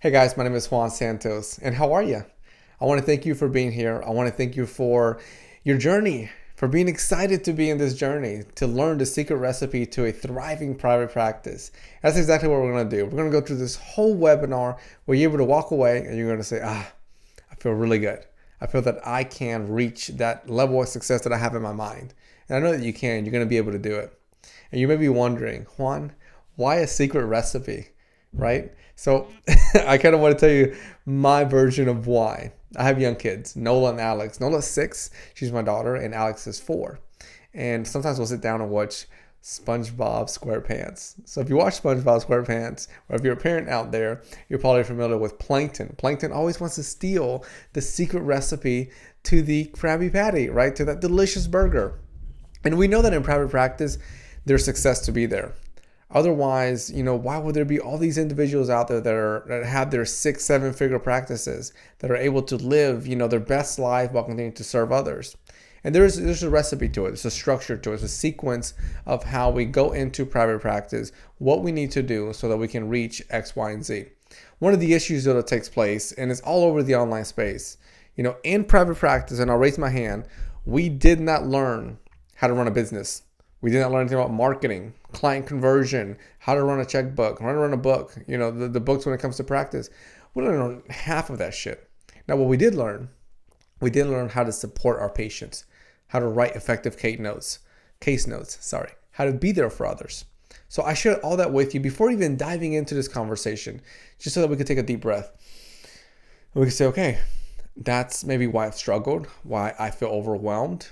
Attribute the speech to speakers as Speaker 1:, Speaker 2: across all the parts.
Speaker 1: Hey guys, my name is Juan Santos, and how are you? I want to thank you for being here. I want to thank you for your journey, for being excited to be in this journey, to learn the secret recipe to a thriving private practice. That's exactly what we're going to do. We're going to go through this whole webinar where you're able to walk away and you're going to say, I feel really good. I feel that I can reach that level of success that I have in my mind. And I know that you can. You're going to be able to do it. And you may be wondering, Juan, why a secret recipe, right? So I kind of want to tell you my version of why. I have young kids, Nola and Alex. Nola's 6, she's my daughter, and Alex is 4. And sometimes we'll sit down and watch SpongeBob SquarePants. So if you watch SpongeBob SquarePants, or if you're a parent out there, you're probably familiar with Plankton. Plankton always wants to steal the secret recipe to the Krabby Patty, right? To that delicious burger. And we know that in private practice, there's success to be there. Otherwise, why would there be all these individuals out there that have their 6, 7 figure practices that are able to live, their best life while continuing to serve others? And there's a recipe to it. There's a structure to it. It's a sequence of how we go into private practice, what we need to do so that we can reach X, Y, and Z. One of the issues that takes place, and it's all over the online space, in private practice, and I'll raise my hand, we did not learn how to run a business. We did not learn anything about marketing, client conversion, how to run a checkbook, how to run a book, the books when it comes to practice. We didn't learn half of that shit. Now, what we did learn how to support our patients, how to write effective case notes, how to be there for others. So I shared all that with you before even diving into this conversation, just so that we could take a deep breath. And we could say, okay, that's maybe why I've struggled, why I feel overwhelmed,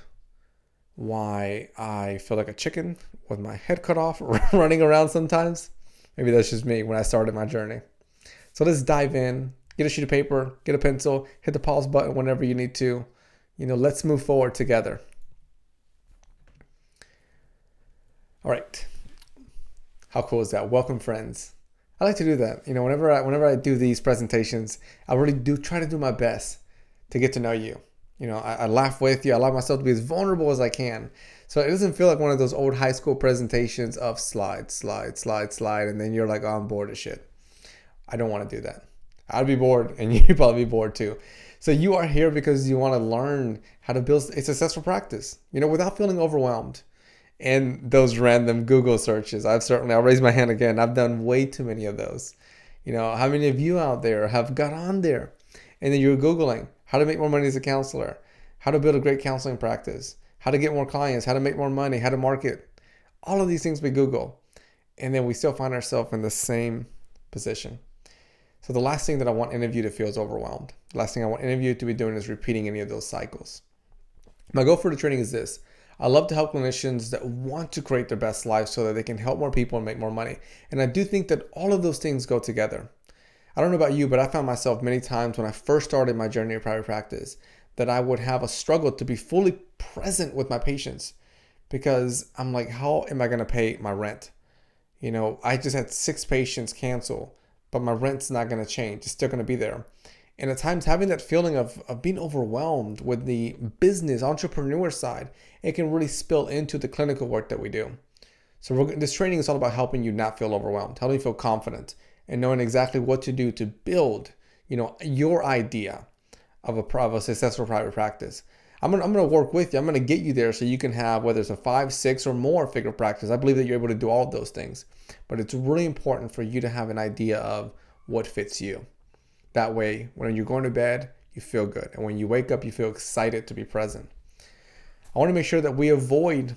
Speaker 1: why I feel like a chicken with my head cut off running around sometimes. Maybe that's just me when I started my journey. So let's dive in, get a sheet of paper, get a pencil, hit the pause button whenever you need to. Let's move forward together. All right. How cool is that? Welcome, friends. I like to do that. Whenever I do these presentations, I really do try to do my best to get to know you. I laugh with you. I allow myself to be as vulnerable as I can. So it doesn't feel like one of those old high school presentations of slide, and then you're like, oh, I'm bored as shit. I don't want to do that. I'd be bored, and you'd probably be bored too. So you are here because you want to learn how to build a successful practice, without feeling overwhelmed. And those random Google searches, I'll raise my hand again. I've done way too many of those. How many of you out there have got on there and then you're Googling how to make more money as a counselor, how to build a great counseling practice, how to get more clients, how to make more money, how to market, all of these things we Google. And then we still find ourselves in the same position. So the last thing that I want any of you to feel is overwhelmed. The last thing I want any of you to be doing is repeating any of those cycles. My goal for the training is this. I love to help clinicians that want to create their best life so that they can help more people and make more money. And I do think that all of those things go together. I don't know about you, but I found myself many times when I first started my journey of private practice that I would have a struggle to be fully present with my patients because I'm like, how am I going to pay my rent? I just had 6 patients cancel, but my rent's not going to change. It's still going to be there. And at times having that feeling of being overwhelmed with the business entrepreneur side, it can really spill into the clinical work that we do. So this training is all about helping you not feel overwhelmed, helping you feel confident, and knowing exactly what to do to build, your idea of a successful private practice. I'm gonna work with you. I'm gonna get you there so you can have, whether it's a 5, 6, or more figure practice. I believe that you're able to do all of those things, but it's really important for you to have an idea of what fits you. That way, when you're going to bed, you feel good, and when you wake up, you feel excited to be present. I want to make sure that we avoid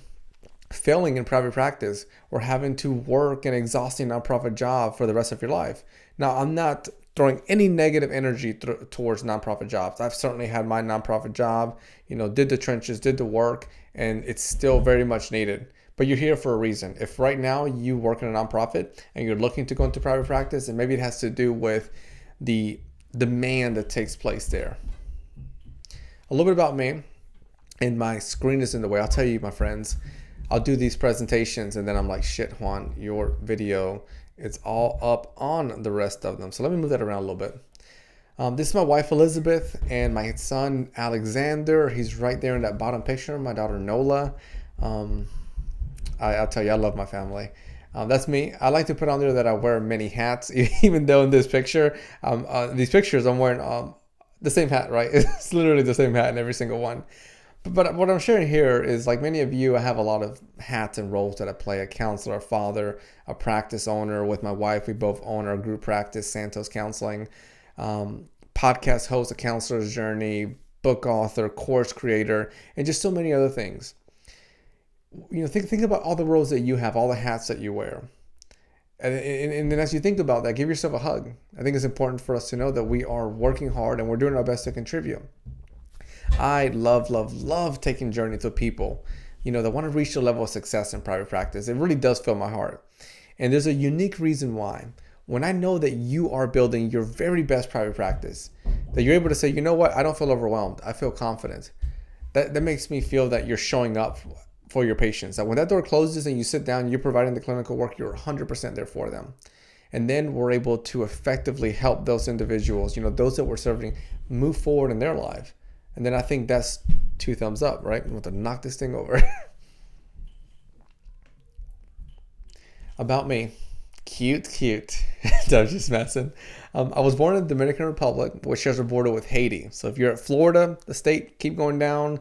Speaker 1: failing in private practice or having to work an exhausting nonprofit job for the rest of your life. Now, I'm not throwing any negative energy towards nonprofit jobs. I've certainly had my nonprofit job, did the trenches, did the work, and it's still very much needed. But you're here for a reason. If right now you work in a nonprofit and you're looking to go into private practice, and maybe it has to do with the demand that takes place there. A little bit about me, and my screen is in the way. I'll tell you, my friends, I'll do these presentations and then I'm like, shit, Juan, your video is all up on the rest of them. So let me move that around a little bit. This is my wife, Elizabeth, and my son, Alexander. He's right there in that bottom picture. My daughter, Nola. I'll tell you, I love my family. That's me. I like to put on there that I wear many hats, even though in this picture, these pictures, I'm wearing the same hat, right? It's literally the same hat in every single one. But what I'm sharing here is, like many of you, I have a lot of hats and roles that I play: a counselor, a father, a practice owner. With my wife, we both own our group practice, Santos Counseling, podcast host, A Counselor's Journey, book author, course creator, and just so many other things. Think about all the roles that you have, all the hats that you wear. And then as you think about that, give yourself a hug. I think it's important for us to know that we are working hard and we're doing our best to contribute. I love, love, love taking journeys with people, that want to reach the level of success in private practice. It really does fill my heart. And there's a unique reason why. When I know that you are building your very best private practice, that you're able to say, you know what, I don't feel overwhelmed. I feel confident. That makes me feel that you're showing up for your patients. That when that door closes and you sit down, you're providing the clinical work, you're 100% there for them. And then we're able to effectively help those individuals, those that we're serving, move forward in their life. And then I think that's 2 thumbs up, right? We want to knock this thing over. About me. Cute. I'm just messing. I was born in the Dominican Republic, which shares a border with Haiti. So if you're at Florida, the state, keep going down,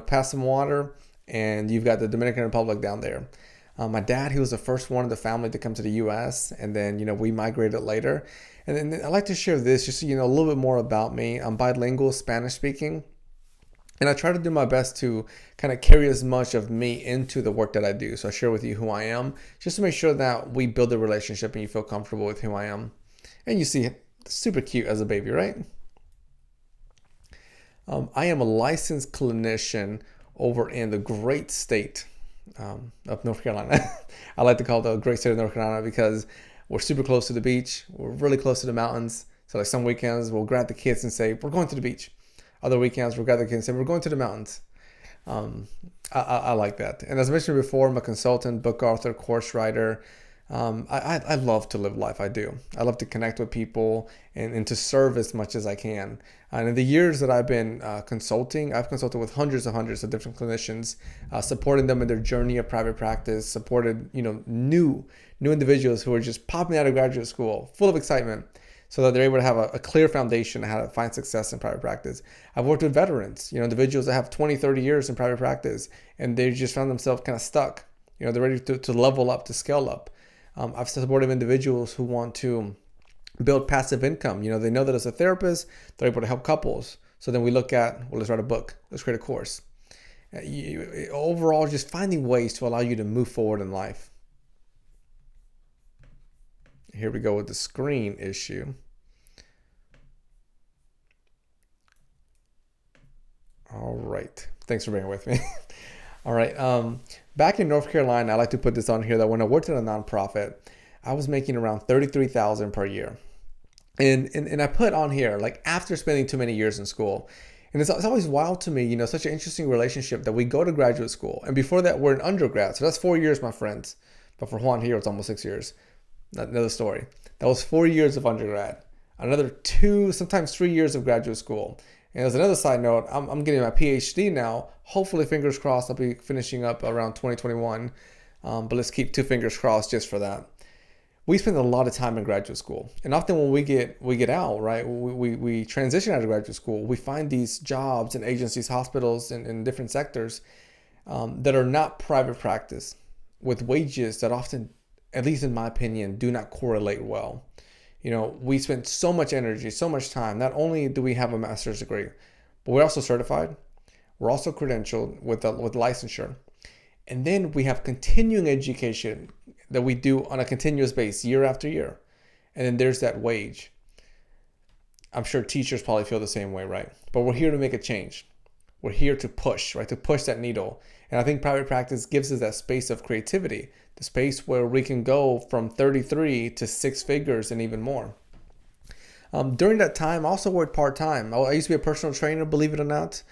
Speaker 1: past some water, and you've got the Dominican Republic down there. My dad, he was the first one in the family to come to the U.S., and then, we migrated later. And then I'd like to share this, just so you know a little bit more about me. I'm bilingual, Spanish speaking. And I try to do my best to kind of carry as much of me into the work that I do. So I share with you who I am, just to make sure that we build a relationship and you feel comfortable with who I am. And you see, super cute as a baby, right? I am a licensed clinician over in the great state of North Carolina. I like to call it the great state of North Carolina because we're super close to the beach. We're really close to the mountains. So like some weekends, we'll grab the kids and say, we're going to the beach. Other weekends, we'll grab the kids and say, we're going to the mountains. I like that. And as I mentioned before, I'm a consultant, book author, course writer. I love to live life. I do. I love to connect with people and to serve as much as I can. And in the years that I've been consulting, I've consulted with hundreds of different clinicians, supporting them in their journey of private practice, supported new individuals who are just popping out of graduate school, full of excitement, so that they're able to have a clear foundation on how to find success in private practice. I've worked with veterans, individuals that have 20, 30 years in private practice, and they just found themselves kind of stuck. They're ready to level up, to scale up. I've supported individuals who want to build passive income. They know that as a therapist, they're able to help couples. So then we look at, let's write a book, let's create a course. Overall, just finding ways to allow you to move forward in life. Here we go with the screen issue. All right. Thanks for being with me. All right. Back in North Carolina, I like to put this on here that when I worked at a nonprofit, I was making around $33,000 per year. And I put on here, like, after spending too many years in school. And it's always wild to me, such an interesting relationship that we go to graduate school. And before that, we're in undergrad. So that's 4 years, my friends. But for Juan here, it's almost 6 years. Another story. That was 4 years of undergrad, another 2, sometimes 3 years of graduate school. And as another side note, I'm getting my PhD now. Hopefully, fingers crossed, I'll be finishing up around 2021. But let's keep 2 fingers crossed just for that. We spend a lot of time in graduate school, and often when we get out, right, we transition out of graduate school, we find these jobs in agencies, hospitals, and in different sectors that are not private practice, with wages that often, at least in my opinion, do not correlate well. We spend so much energy, so much time. Not only do we have a master's degree, but we're also certified. We're also credentialed with licensure. And then we have continuing education that we do on a continuous basis, year after year. And then there's that wage. I'm sure teachers probably feel the same way, right? But we're here to make a change. We're here to push, right? To push that needle. And I think private practice gives us that space of creativity, the space where we can go from 33 to 6 figures and even more. During that time, I also worked part-time. I used to be a personal trainer, believe it or not.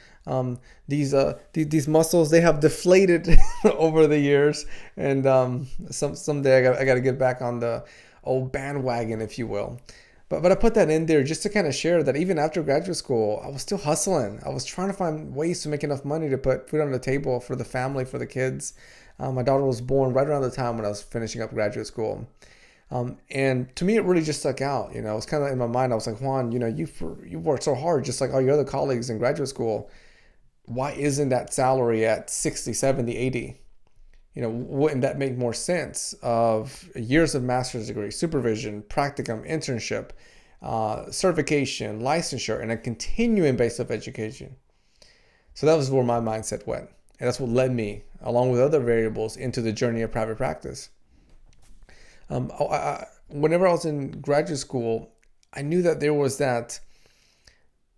Speaker 1: These muscles, they have deflated over the years. And someday I got to get back on the old bandwagon, if you will. But I put that in there just to kind of share that even after graduate school, I was still hustling. I was trying to find ways to make enough money to put food on the table for the family, for the kids. My daughter was born right around the time when I was finishing up graduate school. And to me, it really just stuck out. You know, it was kind of in my mind. I was like, Juan, you know, you worked so hard, just like all your other colleagues in graduate school. Why isn't that salary at 60, 70, 80? You know, wouldn't that make more sense of years of master's degree, supervision, practicum, internship, certification, licensure, and a continuing base of education? So that was where my mindset went. And that's what led me, along with other variables, into the journey of private practice. Whenever I was in graduate school, I knew that there was that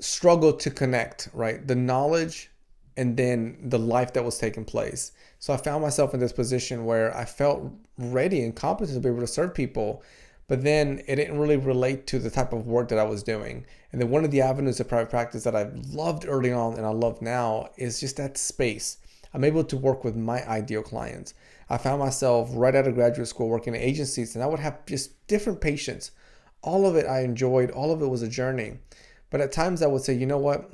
Speaker 1: struggle to connect, right? The knowledge and then the life that was taking place. So I found myself in this position where I felt ready and competent to be able to serve people, but then it didn't really relate to the type of work that I was doing. And then one of the avenues of private practice that I loved early on and I love now is just that space. I'm able to work with my ideal clients. I found myself right out of graduate school working in agencies, and I would have just different patients. All of it I enjoyed, all of it was a journey. But at times I would say, you know what?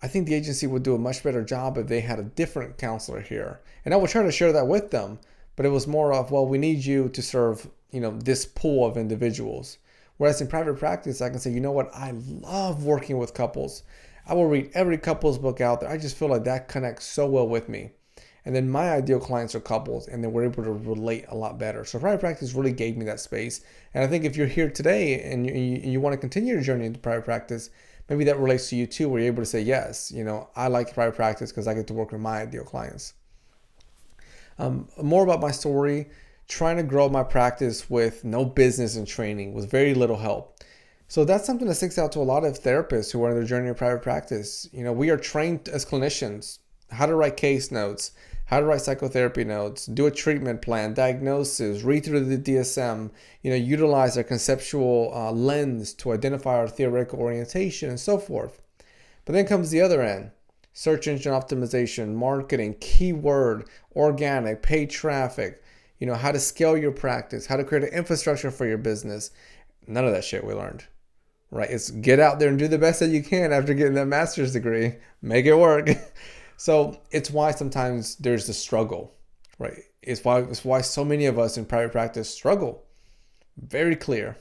Speaker 1: I think the agency would do a much better job if they had a different counselor here. And I would try to share that with them, but it was more of, well, we need you to serve, you know, this pool of individuals. Whereas in private practice, I can say, you know what? I love working with couples. I will read every couples book out there. I just feel like that connects so well with me. And then my ideal clients are couples, and then we're able to relate a lot better. So private practice really gave me that space. And I think if you're here today and you want to continue your journey into private practice, maybe that relates to you too, where you're able to say, yes, you know, I like private practice because I get to work with my ideal clients. More about my story, trying to grow my practice with no business and training with very little help. So that's something that sticks out to a lot of therapists who are in their journey of private practice. You know, we are trained as clinicians how to write case notes, how to write psychotherapy notes, do a treatment plan, diagnosis, read through the DSM, you know, utilize our conceptual lens to identify our theoretical orientation and so forth. But then comes the other end. Search engine optimization, marketing, keyword, organic, paid traffic, you know, how to scale your practice, how to create an infrastructure for your business. None of that shit we learned, right? It's get out there and do the best that you can after getting that master's degree. Make it work. So it's why sometimes there's the struggle, right? It's why so many of us in private practice struggle. Very clear.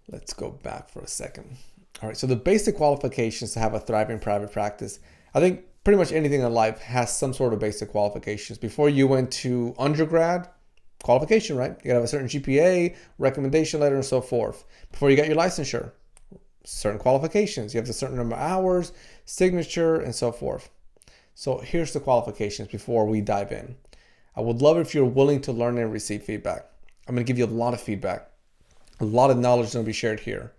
Speaker 1: Let's go back for a second. All right, so the basic qualifications to have a thriving private practice. I think pretty much anything in life has some sort of basic qualifications. Before you went to undergrad, qualification, right? You gotta have a certain GPA, recommendation letter, and so forth. Before you got your licensure, certain qualifications. You have a certain number of hours, signature, and so forth. So here's the qualifications before we dive in. I would love it if you're willing to learn and receive feedback. I'm going to give you a lot of feedback. A lot of knowledge is going to be shared here.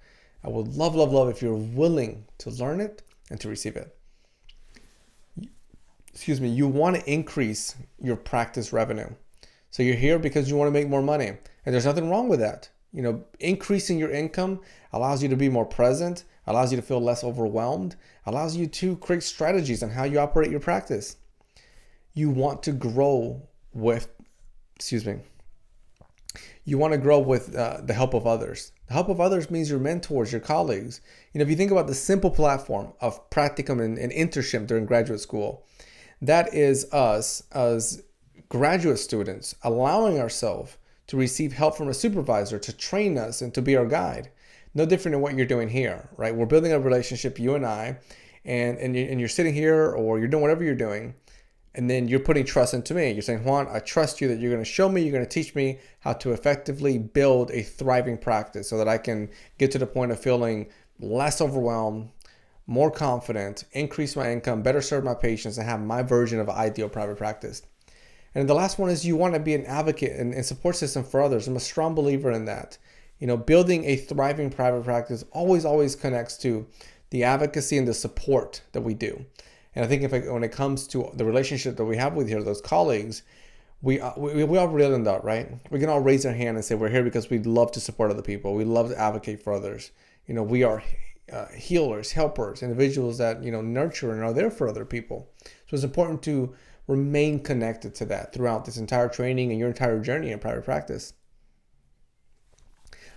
Speaker 1: I would love, love, love if you're willing to learn it and to receive it. Excuse me. You want to increase your practice revenue. So you're here because you want to make more money. And there's nothing wrong with that. You know, increasing your income allows you to be more present, allows you to feel less overwhelmed, allows you to create strategies on how you operate your practice. You want to grow with, you want to grow with the help of others. The help of others means your mentors, your colleagues. You know, if you think about the simple platform of practicum and internship during graduate school, that is us as graduate students allowing ourselves to receive help from a supervisor to train us and to be our guide. No different than what you're doing here, right? We're building a relationship, you and I, and you're sitting here or you're doing whatever you're doing, and then you're putting trust into me. You're saying, Juan, I trust you that you're going to show me, you're going to teach me how to effectively build a thriving practice so that I can get to the point of feeling less overwhelmed, more confident, increase my income, better serve my patients, and have my version of ideal private practice. And the last one is you want to be an advocate and support system for others. I'm a strong believer in that. You know, building a thriving private practice always connects to the advocacy and the support that we do. And I think when it comes to the relationship that we have with here, those colleagues, we all relate on that, right? We can all raise our hand and say we're here because we love to support other people. We love to advocate for others. You know, we are healers, helpers, individuals that, you know, nurture and are there for other people. So it's important to remain connected to that throughout this entire training and your entire journey in private practice.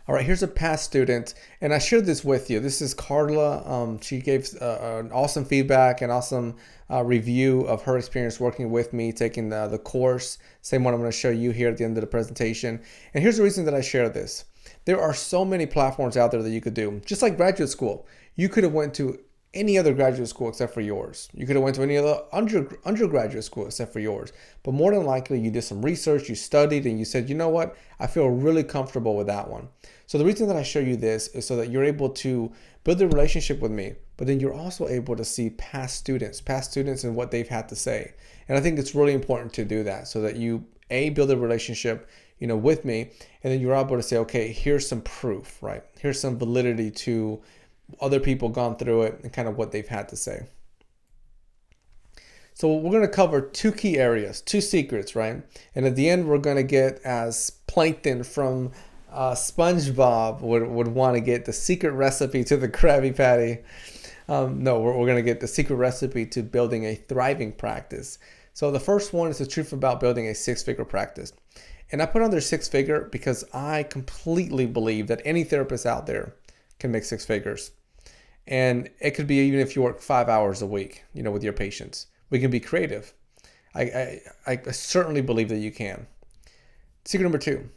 Speaker 1: All right, here's a past student, and I shared this with you. This is Carla. She gave an awesome feedback and awesome review of her experience working with me, taking the course. Same one I'm going to show you here at the end of the presentation. And here's the reason that I share this. There are so many platforms out there that you could do. Just like graduate school, you could have went to any other graduate school except for yours. You could have went to any other undergraduate school except for yours. But more than likely, you did some research, you studied, and you said, you know what? I feel really comfortable with that one. So the reason that I show you this is so that you're able to build a relationship with me, but then you're also able to see past students and what they've had to say. And I think it's really important to do that so that you, build a relationship, with me, and then you're able to say, okay, here's some proof, right? Here's some validity to other people gone through it and kind of what they've had to say. So we're going to cover two key areas, two secrets, right? And at the end, we're going to get, as Plankton from SpongeBob would want to get, the secret recipe to the Krabby Patty. No, we're going to get the secret recipe to building a thriving practice. So the first one is the truth about building a six-figure practice. And I put on there six-figure because I completely believe that any therapist out there can make six figures. And it could be even if you work 5 hours a week, with your patients. We can be creative. I certainly believe that you can. Secret number two,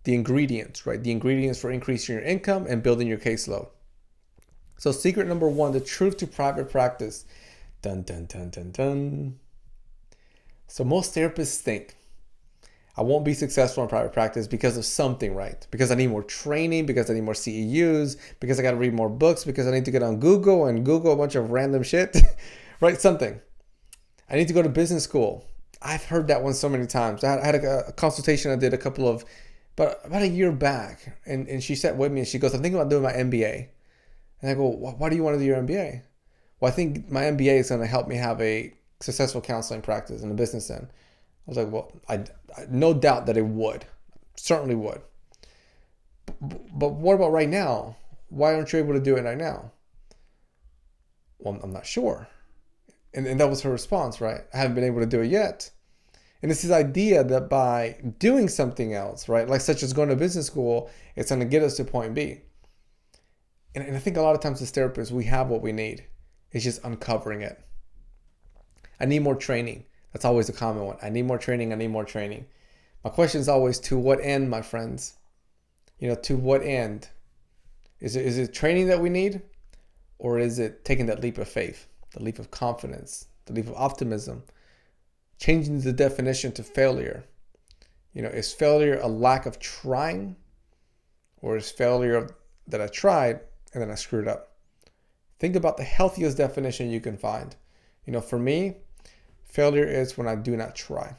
Speaker 1: the ingredients, right? The ingredients for increasing your income and building your caseload. So secret number one, the truth to private practice. Dun, dun, dun, dun, dun. So most therapists think, I won't be successful in private practice because of something, right? Because I need more training, because I need more CEUs, because I got to read more books, because I need to get on Google and Google a bunch of random shit, right? Something. I need to go to business school. I've heard that one so many times. I had a consultation I did about a year back, and she sat with me and she goes, I'm thinking about doing my MBA. And I go, why do you want to do your MBA? Well, I think my MBA is going to help me have a successful counseling practice in a business end. I was like, well, I no doubt that it would. Certainly would. But what about right now? Why aren't you able to do it right now? Well, I'm not sure. And that was her response, right? I haven't been able to do it yet. And it's this idea that by doing something else, right, like such as going to business school, it's going to get us to point B. And I think a lot of times as therapists, we have what we need. It's just uncovering it. I need more training. That's always a common one. I need more training. My question is always, to what end, my friends? To what end? Is it training that we need? Or is it taking that leap of faith, the leap of confidence, the leap of optimism, changing the definition to failure? Is failure a lack of trying? Or is failure that I tried and then I screwed up? Think about the healthiest definition you can find. For me, failure is when I do not try.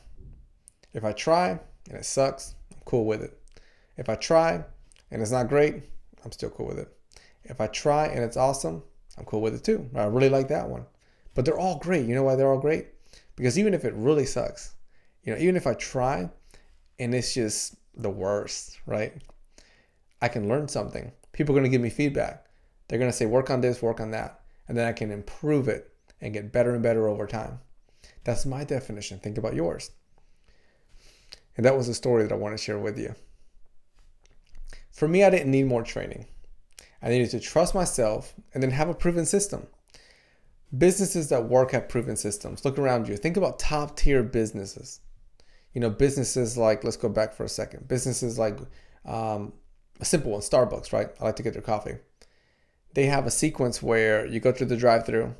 Speaker 1: If I try and it sucks, I'm cool with it. If I try and it's not great, I'm still cool with it. If I try and it's awesome, I'm cool with it too. I really like that one. But they're all great. You know why they're all great? Because even if it really sucks, even if I try and it's just the worst, right? I can learn something. People are going to give me feedback. They're going to say, work on this, work on that. And then I can improve it and get better and better over time. That's my definition. Think about yours. And that was the story that I want to share with you. For me, I didn't need more training. I needed to trust myself and then have a proven system. Businesses that work have proven systems. Look around you. Think about top tier businesses. Businesses like, let's go back for a second. Businesses like a simple one, Starbucks, right? I like to get their coffee. They have a sequence where you go through the drive-thru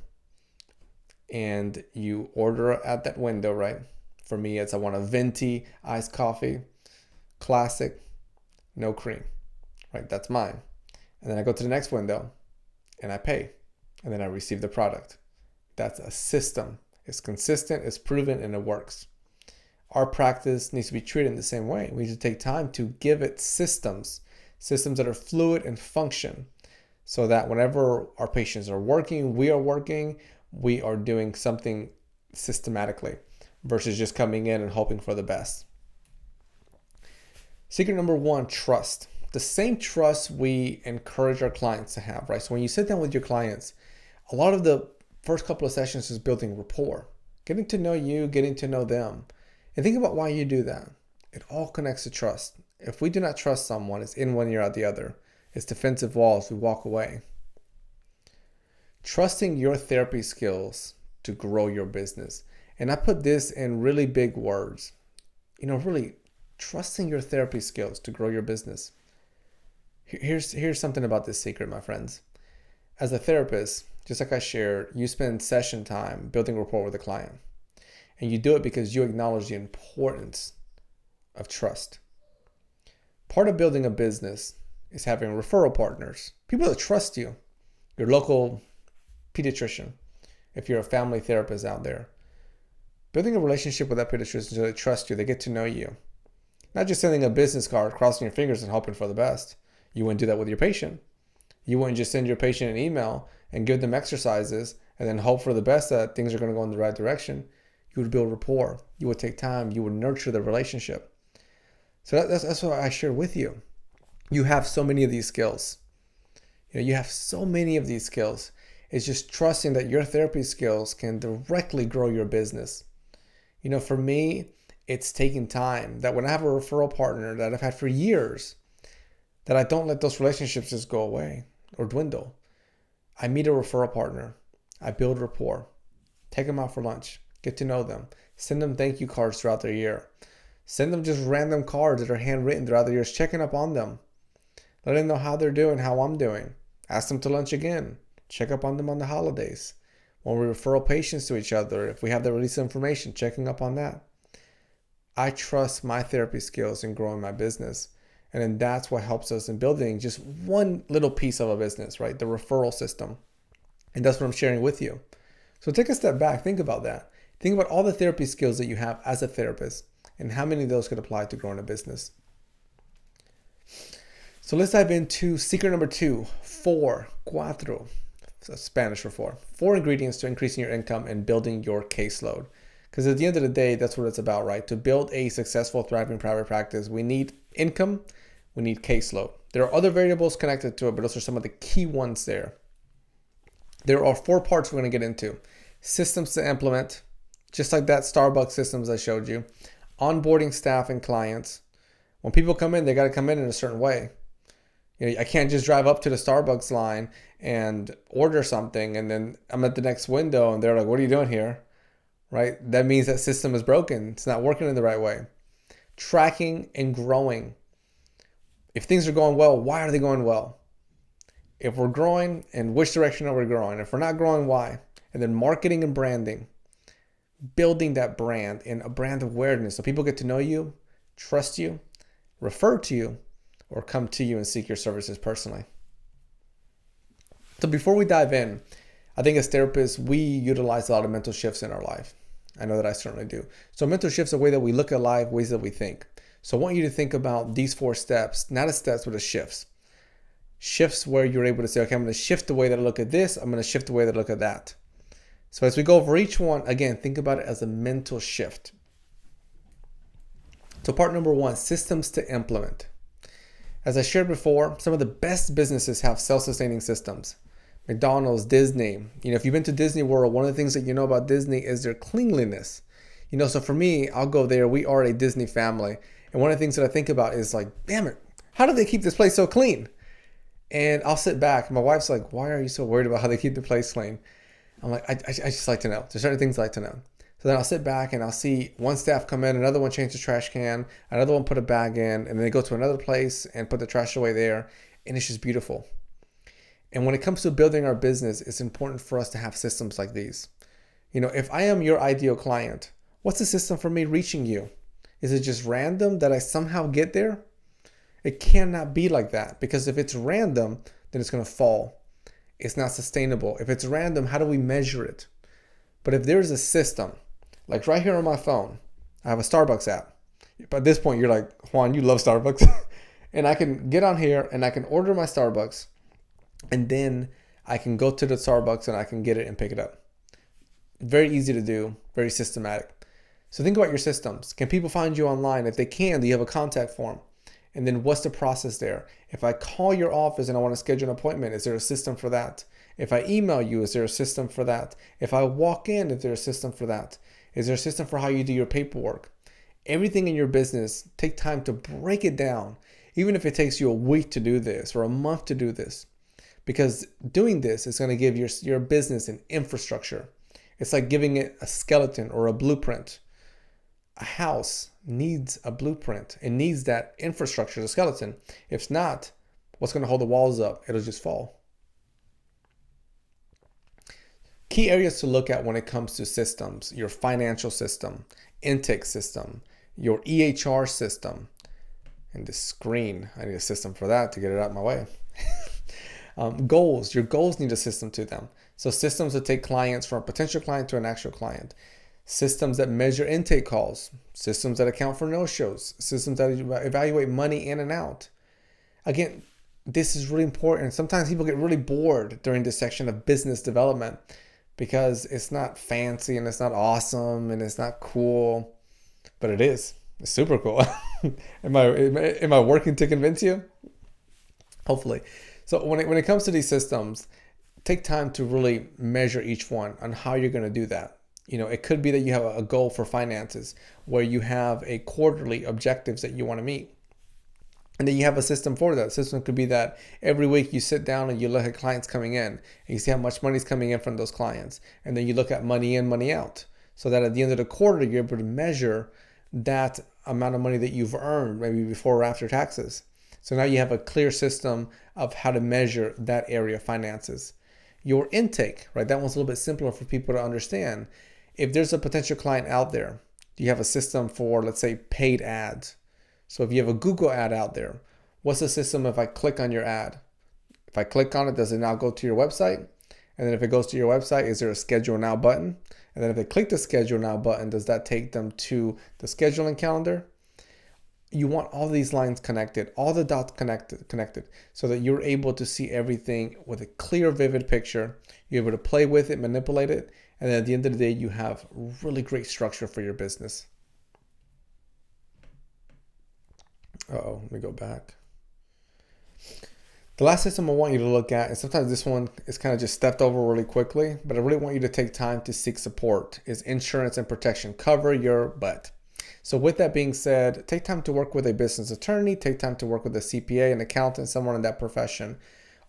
Speaker 1: and you order at that window, right? For me, I want a venti iced coffee, classic, no cream, right? That's mine. And then I go to the next window and I pay, and then I receive the product. That's a system. It's consistent, it's proven, and it works. Our practice needs to be treated in the same way. We need to take time to give it systems that are fluid and function, so that whenever our patients are working, we are doing something systematically versus just coming in and hoping for the best. Secret number one, trust. The same trust we encourage our clients to have, right? So when you sit down with your clients, a lot of the first couple of sessions is building rapport, getting to know you, getting to know them. And think about why you do that. It all connects to trust. If we do not trust someone, it's in one ear out the other. It's defensive walls. We walk away. Trusting your therapy skills to grow your business. And I put this in really big words. Really trusting your therapy skills to grow your business. Here's something about this secret, my friends. As a therapist, just like I shared, you spend session time building rapport with a client. And you do it because you acknowledge the importance of trust. Part of building a business is having referral partners, people that trust you, your local pediatrician, if you're a family therapist out there. Building a relationship with that pediatrician so they trust you, they get to know you. Not just sending a business card, crossing your fingers and hoping for the best. You wouldn't do that with your patient. You wouldn't just send your patient an email and give them exercises and then hope for the best that things are going to go in the right direction. You would build rapport. You would take time. You would nurture the relationship. So that's what I shared with you. You have so many of these skills. You have so many of these skills. It's just trusting that your therapy skills can directly grow your business. For me, it's taking time. That when I have a referral partner that I've had for years, that I don't let those relationships just go away or dwindle. I meet a referral partner. I build rapport. Take them out for lunch. Get to know them. Send them thank you cards throughout their year. Send them just random cards that are handwritten throughout the years, checking up on them. Let them know how they're doing, how I'm doing. Ask them to lunch again. Check up on them on the holidays. When we referral patients to each other, if we have the release of information, checking up on that. I trust my therapy skills in growing my business. And then that's what helps us in building just one little piece of a business, right? The referral system. And that's what I'm sharing with you. So take a step back. Think about that. Think about all the therapy skills that you have as a therapist and how many of those could apply to growing a business. So let's dive into secret number 2, cuatro. So Spanish for 4. 4 ingredients to increasing your income and building your caseload. Because at the end of the day, that's what it's about, right? To build a successful, thriving private practice, we need income, we need caseload. There are other variables connected to it, but those are some of the key ones there. There are 4 parts we're going to get into. Systems to implement, just like that Starbucks systems I showed you. Onboarding staff and clients. When people come in, they got to come in a certain way. I can't just drive up to the Starbucks line and order something and then I'm at the next window and they're like, what are you doing here? Right? That means that system is broken. It's not working in the right way. Tracking and growing. If things are going well, why are they going well? If we're growing, in which direction are we growing? If we're not growing, why? And then marketing and branding. Building that brand and a brand awareness so people get to know you, trust you, refer to you, or come to you and seek your services personally. So before we dive in, I think as therapists, we utilize a lot of mental shifts in our life. I know that I certainly do. So mental shifts are the way that we look at life, ways that we think. So I want you to think about these 4 steps, not as steps, but as shifts. Shifts where you're able to say, okay, I'm going to shift the way that I look at this. I'm going to shift the way that I look at that. So as we go over each one, again, think about it as a mental shift. So part number 1, systems to implement. As I shared before, some of the best businesses have self-sustaining systems. McDonald's, Disney. If you've been to Disney World, one of the things that you know about Disney is their cleanliness. So for me, I'll go there. We are a Disney family. And one of the things that I think about is like, damn it, how do they keep this place so clean? And I'll sit back. My wife's like, why are you so worried about how they keep the place clean? I'm like, I just like to know. There's certain things I like to know. So then I'll sit back and I'll see one staff come in, another one change the trash can, another one put a bag in, and then they go to another place and put the trash away there. And it's just beautiful. And when it comes to building our business, it's important for us to have systems like these. If I am your ideal client, what's the system for me reaching you? Is it just random that I somehow get there? It cannot be like that, because if it's random, then it's going to fall. It's not sustainable. If it's random, how do we measure it? But if there's a system, like right here on my phone, I have a Starbucks app. But at this point, you're like, Juan, you love Starbucks. And I can get on here and I can order my Starbucks. And then I can go to the Starbucks and I can get it and pick it up. Very easy to do, very systematic. So think about your systems. Can people find you online? If they can, do you have a contact form? And then what's the process there? If I call your office and I want to schedule an appointment, is there a system for that? If I email you, is there a system for that? If I walk in, is there a system for that? Is there a system for how you do your paperwork? Everything in your business, take time to break it down, even if it takes you a week to do this or a month to do this, because doing this is going to give your business an infrastructure. It's like giving it a skeleton or a blueprint. A house needs a blueprint. It needs that infrastructure, the skeleton. If not, what's going to hold the walls up? It'll just fall. Key areas to look at when it comes to systems: your financial system, intake system, your EHR system, and the screen. I need a system for that to get it out of my way. Goals. Your goals need a system to them. So systems that take clients from a potential client to an actual client. Systems that measure intake calls. Systems that account for no-shows. Systems that evaluate money in and out. Again, this is really important. Sometimes people get really bored during this section of business development because it's not fancy and it's not awesome and it's not cool, but it is. It's super cool. Am I working to convince you? Hopefully. So when it comes to these systems, take time to really measure each one on how you're going to do that. It could be that you have a goal for finances where you have a quarterly objectives that you want to meet. And then you have a system for that. System could be that every week you sit down and you look at clients coming in and you see how much money is coming in from those clients. And then you look at money in, money out. So that at the end of the quarter, you're able to measure that amount of money that you've earned, maybe before or after taxes. So now you have a clear system of how to measure that area of finances. Your intake, right? That one's a little bit simpler for people to understand. If there's a potential client out there, do you have a system for, let's say, paid ads? So if you have a Google ad out there, what's the system if I click on your ad? If I click on it, does it now go to your website? And then if it goes to your website, is there a schedule now button? And then if they click the schedule now button, does that take them to the scheduling calendar? You want all these lines connected, all the dots connected, so that you're able to see everything with a clear, vivid picture. You're able to play with it, manipulate it, and then at the end of the day, you have really great structure for your business. Let me go back. The last system I want you to look at, and sometimes this one is kind of just stepped over really quickly, but I really want you to take time to seek support, is insurance and protection. Cover your butt. So with that being said, take time to work with a business attorney, take time to work with a CPA, an accountant, someone in that profession.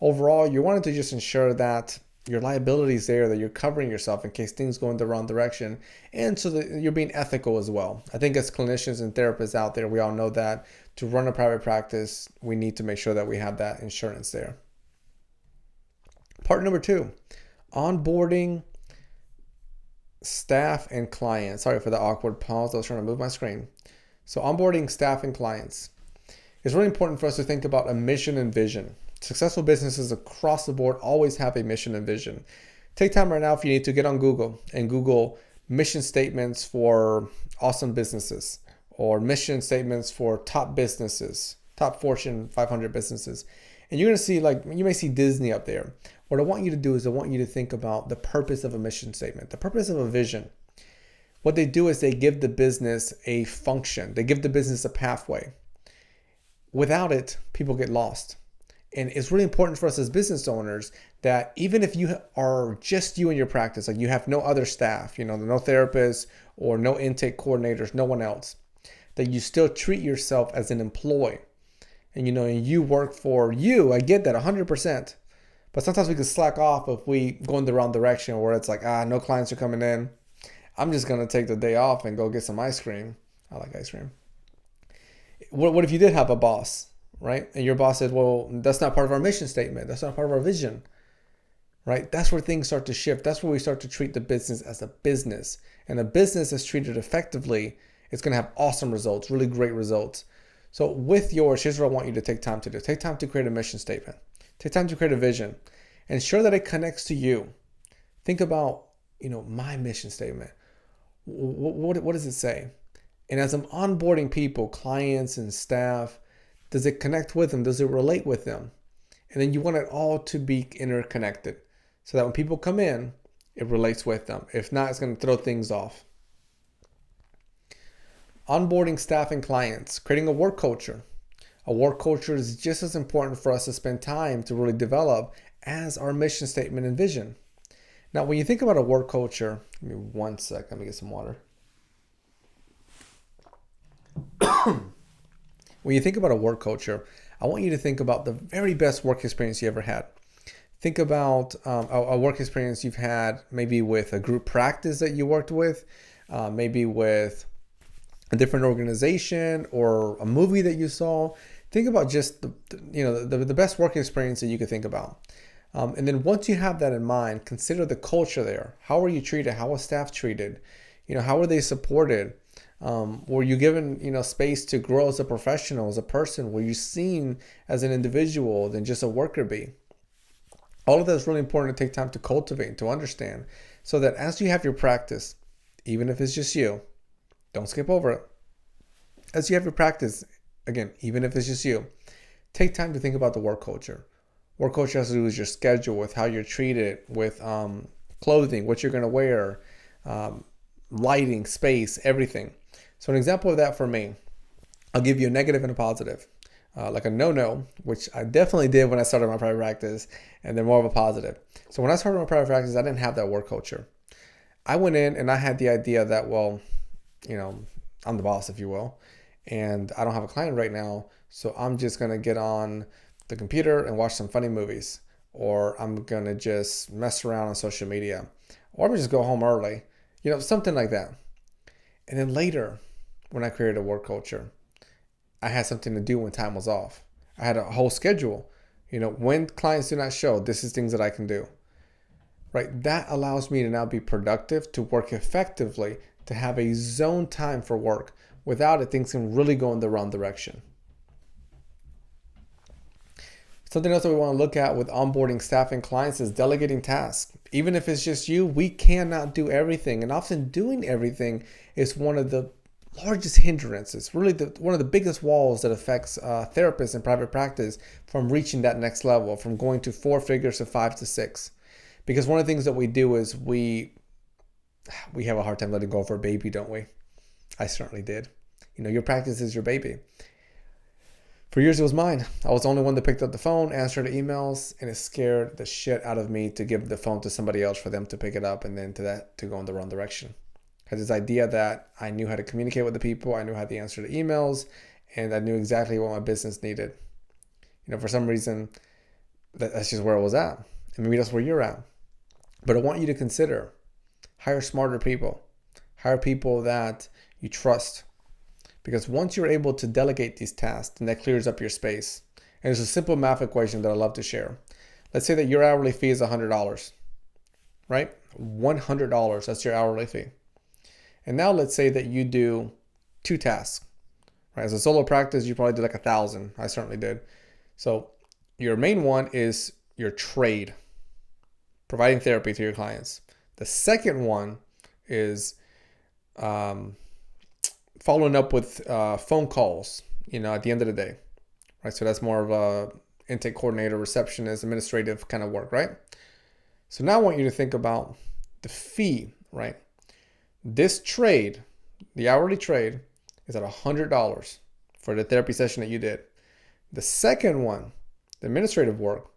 Speaker 1: Overall, you wanted to just ensure that your liability is there, that you're covering yourself in case things go in the wrong direction, and so that you're being ethical as well. I think as clinicians and therapists out there, we all know that to run a private practice, we need to make sure that we have that insurance there. Part number 2, onboarding staff and clients. Sorry for the awkward pause. I was trying to move my screen. So onboarding staff and clients. It's really important for us to think about a mission and vision. Successful businesses across the board always have a mission and vision. Take time right now if you need to get on Google and Google mission statements for awesome businesses or mission statements for top businesses, top Fortune 500 businesses. And you're going to see, you may see Disney up there. What I want you to do is I want you to think about the purpose of a mission statement, the purpose of a vision. What they do is they give the business a function. They give the business a pathway. Without it, people get lost. And it's really important for us as business owners that even if you are just you in your practice, like you have no other staff, no therapists or no intake coordinators, no one else, that you still treat yourself as an employee. And you work for you. I get that 100%. But sometimes we can slack off if we go in the wrong direction where it's like, no clients are coming in. I'm just going to take the day off and go get some ice cream. I like ice cream. What if you did have a boss, right? And your boss said, well, that's not part of our mission statement. That's not part of our vision, right? That's where things start to shift. That's where we start to treat the business as a business. And a business that's treated effectively, it's going to have awesome results, really great results. So with yours, here's what I want you to take time to do. Take time to create a mission statement. Take time to create a vision. Ensure that it connects to you. Think about, my mission statement. What does it say? And as I'm onboarding people, clients and staff, does it connect with them? Does it relate with them? And then you want it all to be interconnected so that when people come in, it relates with them. If not, it's going to throw things off. Onboarding staff and clients, creating a work culture. A work culture is just as important for us to spend time to really develop as our mission statement and vision. Now, when you think about a work culture, give me one sec, let me get some water. When you think about a work culture, I want you to think about the very best work experience you ever had. Think about a work experience you've had, maybe with a group practice that you worked with, maybe with a different organization or a movie that you saw. Think about just the best work experience that you could think about. And then once you have that in mind, consider the culture there. How are you treated? How was staff treated? How are they supported? Were you given, space to grow as a professional, as a person? Were you seen as an individual than just a worker bee? All of that is really important to take time to cultivate, to understand, so that as you have your practice, even if it's just you, don't skip over it. As you have your practice, again, even if it's just you, take time to think about the work culture. Work culture has to do with your schedule, with how you're treated, with clothing, what you're going to wear, lighting, space, everything. So an example of that for me, I'll give you a negative and a positive. Like a no-no, which I definitely did when I started my private practice, and then more of a positive. So when I started my private practice, I didn't have that work culture. I went in and I had the idea that, well, I'm the boss, if you will, and I don't have a client right now, so I'm just going to get on the computer and watch some funny movies, or I'm going to just mess around on social media, or I'm going to just go home early, something like that. And then later, when I created a work culture, I had something to do when time was off. I had a whole schedule. When clients do not show, this is things that I can do. Right? That allows me to now be productive, to work effectively, to have a zone time for work. Without it, things can really go in the wrong direction. Something else that we want to look at with onboarding staff and clients is delegating tasks. Even if it's just you, we cannot do everything. And often doing everything is one of the largest hindrances, really one of the biggest walls that affects therapists in private practice from reaching that next level, from going to 4 figures to 5 to 6. Because one of the things that we do is we have a hard time letting go of our baby, don't we? I certainly did. Your practice is your baby. For years, it was mine. I was the only one that picked up the phone, answered the emails, and it scared the shit out of me to give the phone to somebody else for them to pick it up and then to go in the wrong direction. Had this idea that I knew how to communicate with the people, I knew how to answer the emails, and I knew exactly what my business needed. For some reason, that's just where I was at. And maybe that's where you're at. But I want you to consider, hire smarter people. Hire people that you trust. Because once you're able to delegate these tasks, then that clears up your space. And there's a simple math equation that I love to share. Let's say that your hourly fee is $100, right? $100, that's your hourly fee. And now let's say that you do 2 tasks, right? As a solo practice, you probably did like 1,000. I certainly did. So your main one is your trade, providing therapy to your clients. The second one is following up with phone calls, at the end of the day, right? So that's more of a intake coordinator, receptionist, administrative kind of work, right? So now I want you to think about the fee, right? This trade, the hourly trade, is at $100 for the therapy session that you did. The second one, the administrative work,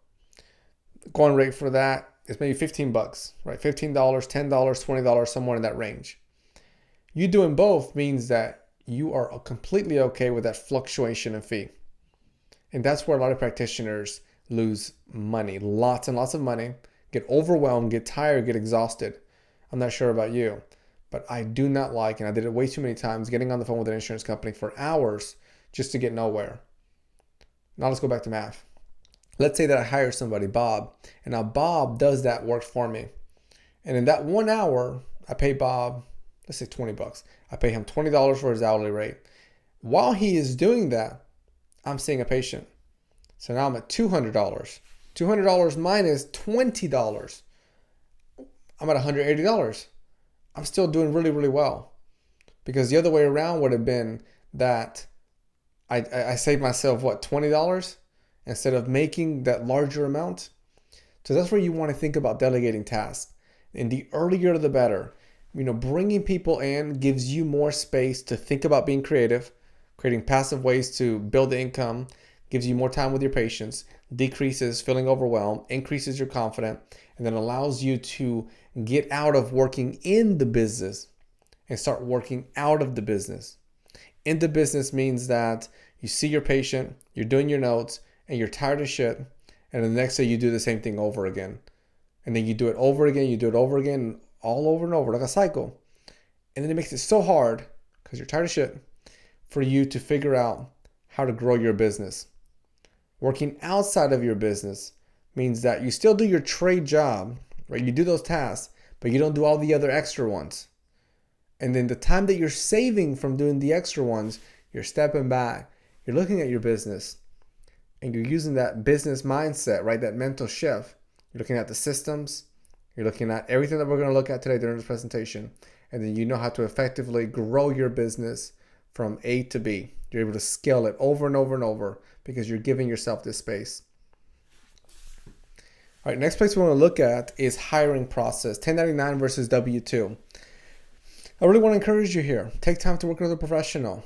Speaker 1: going rate for that is maybe $15, right? $15, $10, $20, somewhere in that range. You doing both means that you are completely okay with that fluctuation in fee. And that's where a lot of practitioners lose money, lots and lots of money, get overwhelmed, get tired, get exhausted. I'm not sure about you, but I do not like, and I did it way too many times, getting on the phone with an insurance company for hours just to get nowhere. Now let's go back to math. Let's say that I hire somebody, Bob, and now Bob does that work for me. And in that 1 hour, I pay Bob, let's say $20. I pay him $20 for his hourly rate. While he is doing that, I'm seeing a patient. So now I'm at $200. $200 minus $20. I'm at $180. I'm still doing really, really well. Because the other way around would have been that I saved myself, $20? Instead of making that larger amount. So that's where you want to think about delegating tasks. And the earlier the better. Bringing people in gives you more space to think about being creative, creating passive ways to build the income, gives you more time with your patients, decreases feeling overwhelmed, increases your confidence, and then allows you to get out of working in the business and start working out of the business. In the business means that you see your patient, you're doing your notes, and you're tired of shit. And the next day you do the same thing over again. And then you do it over again, you do it over again, all over and over, like a cycle. And then it makes it so hard, because you're tired of shit, for you to figure out how to grow your business. Working outside of your business means that you still do your trade job, right? You do those tasks, but you don't do all the other extra ones. And then the time that you're saving from doing the extra ones, you're stepping back, you're looking at your business, and you're using that business mindset, right? That mental shift. You're looking at the systems, you're looking at everything that we're going to look at today during this presentation, and then you know how to effectively grow your business from A to B. You're able to scale it over and over and over because you're giving yourself this space. All right, next place we want to look at is hiring process, 1099 versus W-2. I really want to encourage you here. Take time to work with a professional.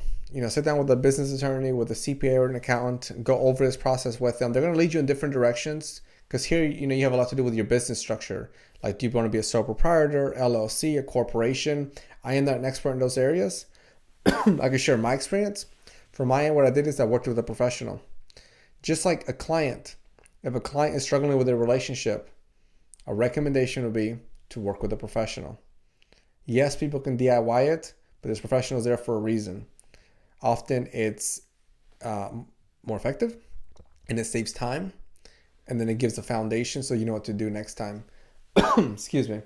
Speaker 1: Sit down with a business attorney, with a CPA or an accountant, go over this process with them. They're going to lead you in different directions because here, you have a lot to do with your business structure. Like, do you want to be a sole proprietor, LLC, a corporation? I am not an expert in those areas. I can share my experience. From my end, what I did is I worked with a professional. Just like a client. If a client is struggling with their relationship, a recommendation would be to work with a professional. Yes, people can DIY it, but there's professionals there for a reason. Often it's more effective, and it saves time, and then it gives a foundation so you know what to do next time. Excuse me.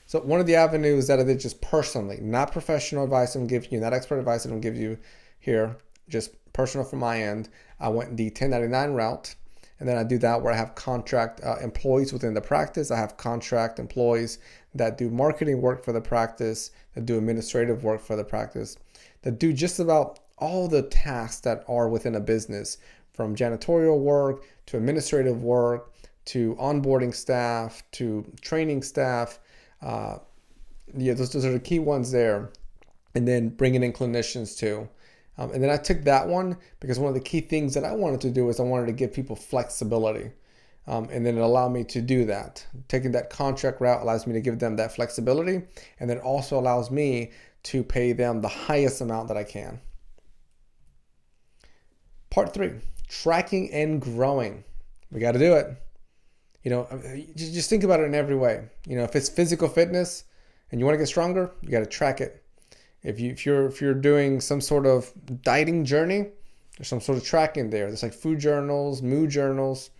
Speaker 1: So one of the avenues that I did just personally, not professional advice I'm giving you, not expert advice that I'm giving you here, just personal from my end, I went the 1099 route. And then I do that where I have contract employees within the practice. I have contract employees that do marketing work for the practice, that do administrative work for the practice, that do just about all the tasks that are within a business, from janitorial work to administrative work to onboarding staff to training staff. Those are the key ones there. And then bringing in clinicians too. And then I took that one because one of the key things that I wanted to do is I wanted to give people flexibility. And then it allowed me to do that. Taking that contract route allows me to give them that flexibility, and then also allows me to pay them the highest amount that I can. Part 3, tracking and growing. We got to do it. Just think about it in every way. If it's physical fitness and you want to get stronger, you got to track it. If you're doing some sort of dieting journey, there's some sort of tracking there. There's like food journals, mood journals.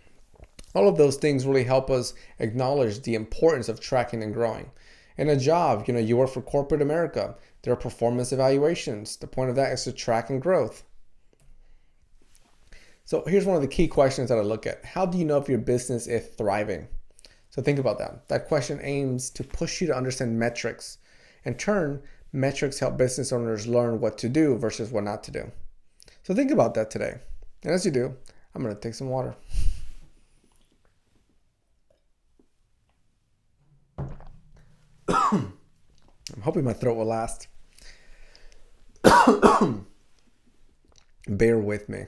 Speaker 1: All of those things really help us acknowledge the importance of tracking and growing. In a job, you work for corporate America. There are performance evaluations. The point of that is to track and growth. So here's one of the key questions that I look at. How do you know if your business is thriving? So think about that. That question aims to push you to understand metrics. In turn, metrics help business owners learn what to do versus what not to do. So think about that today. And as you do, I'm going to take some water. I'm hoping my throat will last. Bear with me.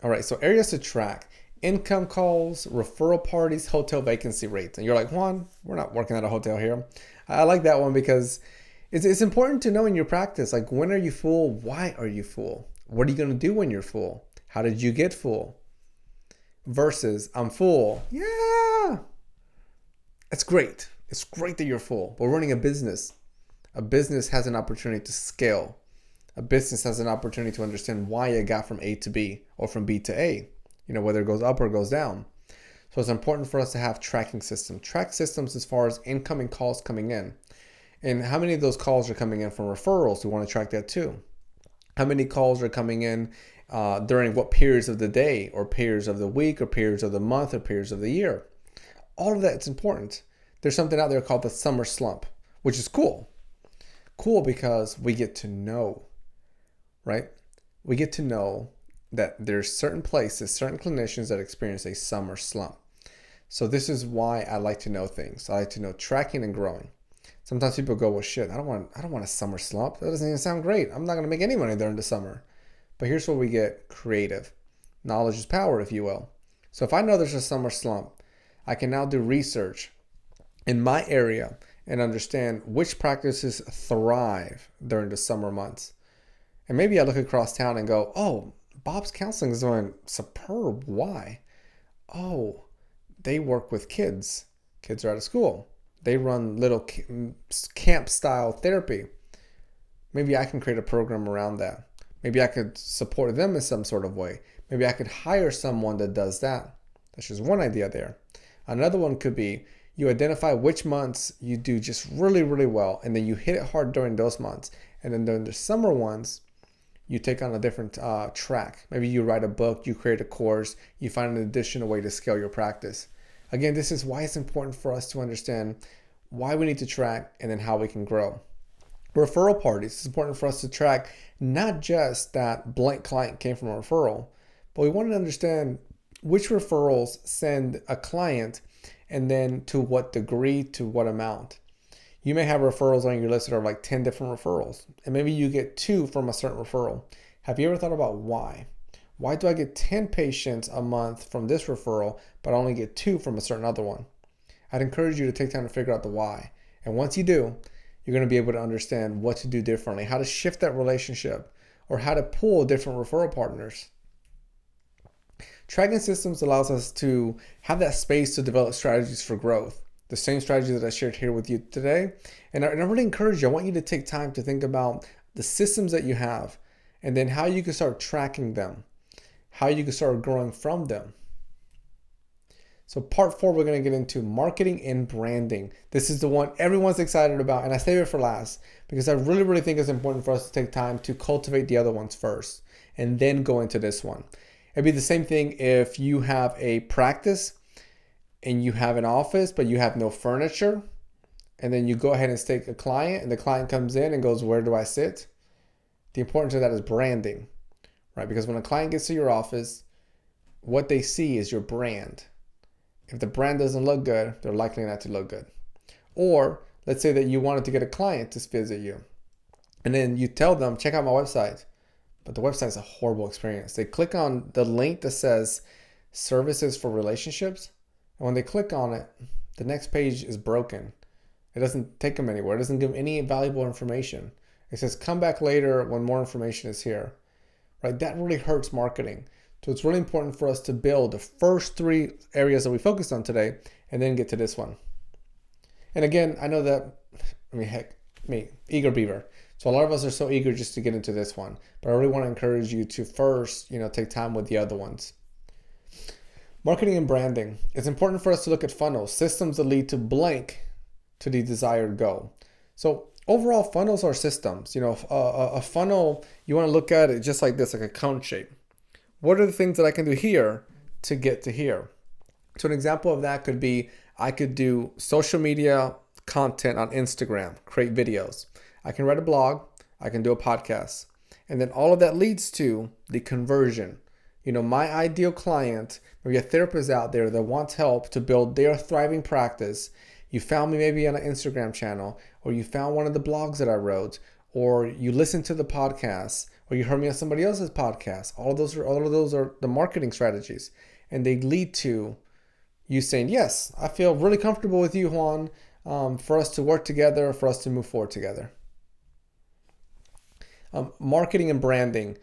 Speaker 1: All right, so areas to track: income calls, referral parties, hotel vacancy rates. And you're like, Juan, we're not working at a hotel here. I like that one because it's important to know in your practice, like, when are you full? Why are you full? What are you going to do when you're full? How did you get full? Versus, I'm full. Yeah, it's great. It's great that you're full. But we're running a business. A business has an opportunity to scale. A business has an opportunity to understand why it got from A to B or from B to A, whether it goes up or goes down. So it's important for us to have tracking systems. Track systems as far as incoming calls coming in. And how many of those calls are coming in from referrals? We want to track that too. How many calls are coming in during what periods of the day or periods of the week or periods of the month or periods of the year? All of that is important. There's something out there called the summer slump, which is cool. Cool because we get to know, right? We get to know that there's certain places, certain clinicians that experience a summer slump. So this is why I like to know things. I like to know tracking and growing. Sometimes people go, well, shit, I don't want a summer slump. That doesn't even sound great. I'm not going to make any money during the summer. But here's where we get creative. Knowledge is power, if you will. So if I know there's a summer slump, I can now do research in my area and understand which practices thrive during the summer months. And maybe I look across town and go, oh, Bob's counseling is doing superb. Why? Oh, they work with kids. Kids are out of school. They run little camp style therapy. Maybe I can create a program around that. Maybe I could support them in some sort of way. Maybe I could hire someone that does that. That's just one idea there. Another one could be you identify which months you do just really, really well, and then you hit it hard during those months. And then during the summer ones, you take on a different track. Maybe you write a book, you create a course, you find an additional way to scale your practice. Again, this is why it's important for us to understand why we need to track and then how we can grow. Referral parties, it's important for us to track not just that blank client came from a referral, but we want to understand which referrals send a client and then to what degree, to what amount. You may have referrals on your list that are like 10 different referrals, and maybe you get 2 from a certain referral. Have you ever thought about why? Why do I get 10 patients a month from this referral, but I only get 2 from a certain other one? I'd encourage you to take time to figure out the why. And once you do, you're going to be able to understand what to do differently, how to shift that relationship, or how to pull different referral partners. Tracking systems allows us to have that space to develop strategies for growth. The same strategy that I shared here with you today. And I really encourage you, I want you to take time to think about the systems that you have and then how you can start tracking them, how you can start growing from them. So part 4, we're going to get into marketing and branding. This is the one everyone's excited about, and I save it for last because I really, really think it's important for us to take time to cultivate the other ones first and then go into this one. It'd be the same thing if you have a practice and you have an office, but you have no furniture, and then you go ahead and stake a client, and the client comes in and goes, where do I sit? The importance of that is branding, right? Because when a client gets to your office, what they see is your brand. If the brand doesn't look good, they're likely not to look good. Or let's say that you wanted to get a client to visit you, and then you tell them, check out my website, but the website is a horrible experience. They click on the link that says services for relationships, and when they click on it, the next page is broken. It doesn't take them anywhere. It doesn't give any valuable information. It says, come back later when more information is here, right? That really hurts marketing. So it's really important for us to build the first 3 areas that we focused on today and then get to this one. And again, I know that, eager beaver. So a lot of us are so eager just to get into this one, but I really want to encourage you to first, take time with the other ones. Marketing and branding. It's important for us to look at funnels, systems that lead to blank to the desired goal. So overall, funnels are systems. A funnel, you want to look at it just like this, like a cone shape. What are the things that I can do here to get to here? So an example of that could be I could do social media content on Instagram, create videos. I can write a blog. I can do a podcast. And then all of that leads to the conversion. My ideal client, maybe a therapist out there that wants help to build their thriving practice. You found me maybe on an Instagram channel, or you found one of the blogs that I wrote, or you listened to the podcast, or you heard me on somebody else's podcast. All of those are the marketing strategies, and they lead to you saying, yes, I feel really comfortable with you, Juan, for us to work together, for us to move forward together. Marketing and branding.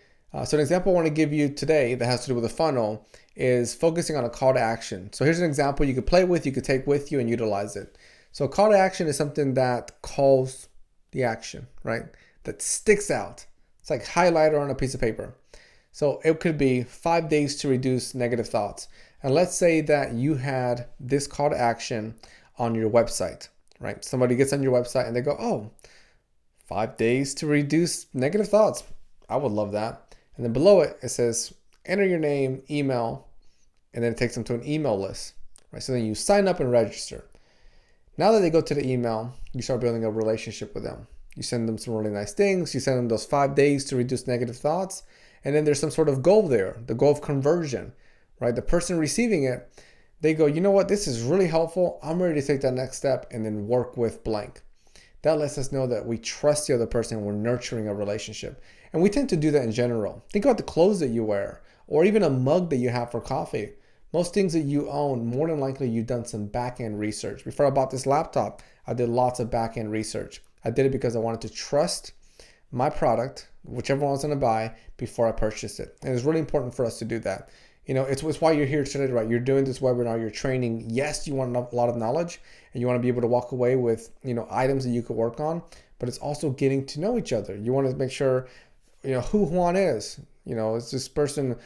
Speaker 1: So an example I want to give you today that has to do with a funnel is focusing on a call to action. So here's an example you could play with, you could take with you and utilize it. So a call to action is something that calls the action, right? That sticks out. It's like highlighter on a piece of paper. So it could be 5 days to reduce negative thoughts. And let's say that you had this call to action on your website, right? Somebody gets on your website and they go, oh, 5 days to reduce negative thoughts. I would love that. And then below it, it says, enter your name, email, and then it takes them to an email list, right? So then you sign up and register. Now that they go to the email, you start building a relationship with them. You send them some really nice things. You send them those 5 days to reduce negative thoughts. And then there's some sort of goal there, the goal of conversion, right? The person receiving it, they go, you know what? This is really helpful. I'm ready to take that next step and then work with blank. That lets us know that we trust the other person and we're nurturing a relationship. And we tend to do that in general. Think about the clothes that you wear or even a mug that you have for coffee. Most things that you own, more than likely you've done some back-end research. Before I bought this laptop, I did lots of back-end research. I did it because I wanted to trust my product, whichever one's going to buy before I purchase it. And it's really important for us to do that. It's why you're here today, right? You're doing this webinar, you're training. Yes, you want a lot of knowledge and you want to be able to walk away with, items that you could work on, but it's also getting to know each other. You want to make sure, who Juan is. Is this person,